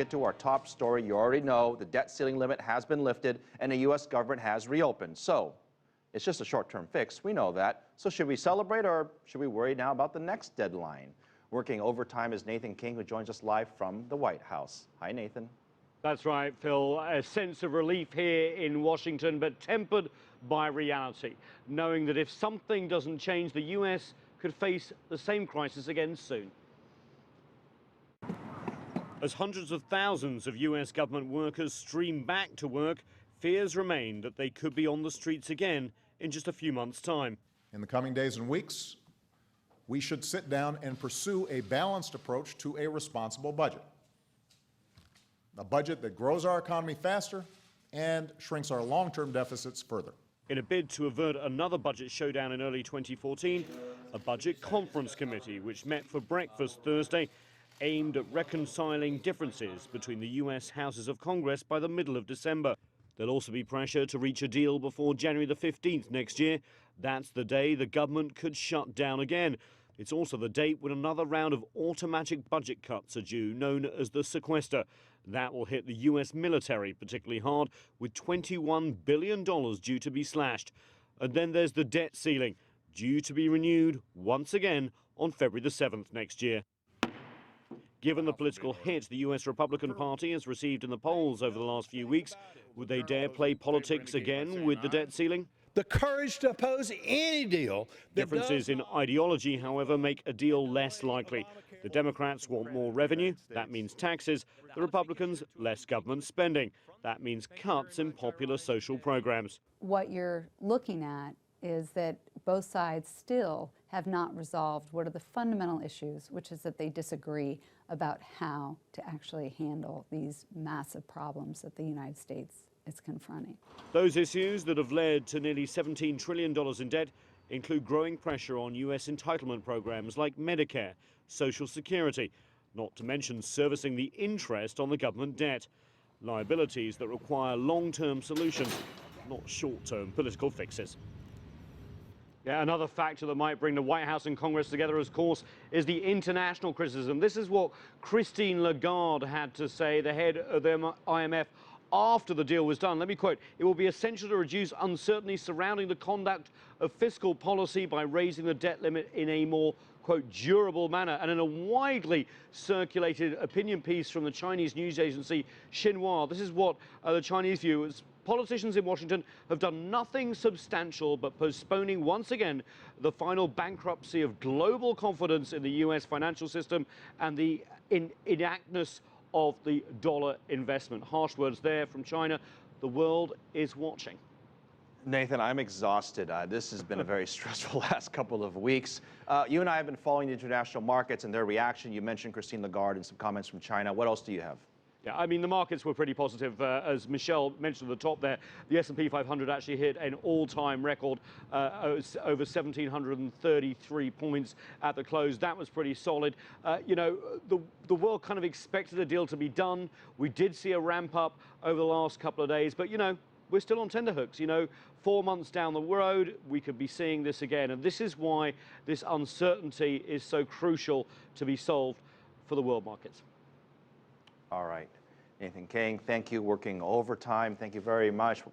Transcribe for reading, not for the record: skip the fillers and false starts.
get to our top story. You already know the debt ceiling limit has been lifted and the U.S. government has reopened. So it's just a short-term fix. We know that. So should we celebrate or should we worry now about the next deadline? Working overtime is Nathan King, who joins us live from the White House. Hi, Nathan. That's right, Phil. A sense of relief here in Washington, but tempered by reality, knowing that if something doesn't change, the U.S. could face the same crisis again soon. As hundreds of thousands of U.S. government workers stream back to work, fears remain that they could be on the streets again in just a few months' time. In the coming days and weeks, we should sit down and pursue a balanced approach to a responsible budget. A budget that grows our economy faster and shrinks our long-term deficits further. In a bid to avert another budget showdown in early 2014, a budget conference committee, which met for breakfast Thursday, aimed at reconciling differences between the U.S. Houses of Congress by the middle of December. There'll also be pressure to reach a deal before January the 15th next year. That's the day the government could shut down again. It's also the date when another round of automatic budget cuts are due, known as the sequester. That will hit the U.S. military particularly hard, with $21 billion due to be slashed. And then there's the debt ceiling, due to be renewed once again on February the 7th next year. Given the political hit the U.S. Republican Party has received in the polls over the last few weeks, would they dare play politics again with the debt ceiling? The courage to oppose any deal. Differences in ideology, however, make a deal less likely. The Democrats want more revenue. That means taxes. The Republicans, less government spending. That means cuts in popular social programs. What you're looking at is that both sides still have not resolved what are the fundamental issues, which is that they disagree about how to actually handle these massive problems that the United States is confronting. Those issues that have led to nearly $17 trillion in debt include growing pressure on U.S. entitlement programs like Medicare, Social Security, not to mention servicing the interest on the government debt. Liabilities that require long-term solutions, not short-term political fixes. Yeah, another factor that might bring the White House and Congress together, of course, is the international criticism. This is what Christine Lagarde had to say, the head of the IMF, after the deal was done. Let me quote, "It will be essential to reduce uncertainty surrounding the conduct of fiscal policy by raising the debt limit in a more, quote, durable manner." And in a widely circulated opinion piece from the Chinese news agency Xinhua, this is what the Chinese view as politicians in Washington have done nothing substantial but postponing once again the final bankruptcy of global confidence in the U.S. financial system and the inactness of the dollar investment. Harsh words there from China. The world is watching. Nathan, I'm exhausted. This has been a very stressful last couple of weeks. You and I have been following the international markets and their reaction. You mentioned Christine Lagarde and some comments from China. What else do you have? Yeah, I mean, the markets were pretty positive. As Michelle mentioned at the top there, the S&P 500 actually hit an all-time record, over 1,733 points at the close. That was pretty solid. You know, the world kind of expected a deal to be done. We did see a ramp up over the last couple of days, but, you know, we're still on tenterhooks. You know, 4 months down the road, we could be seeing this again. And this is why this uncertainty is so crucial to be solved for the world markets. All right. Nathan King, thank you. Working overtime. Thank you very much.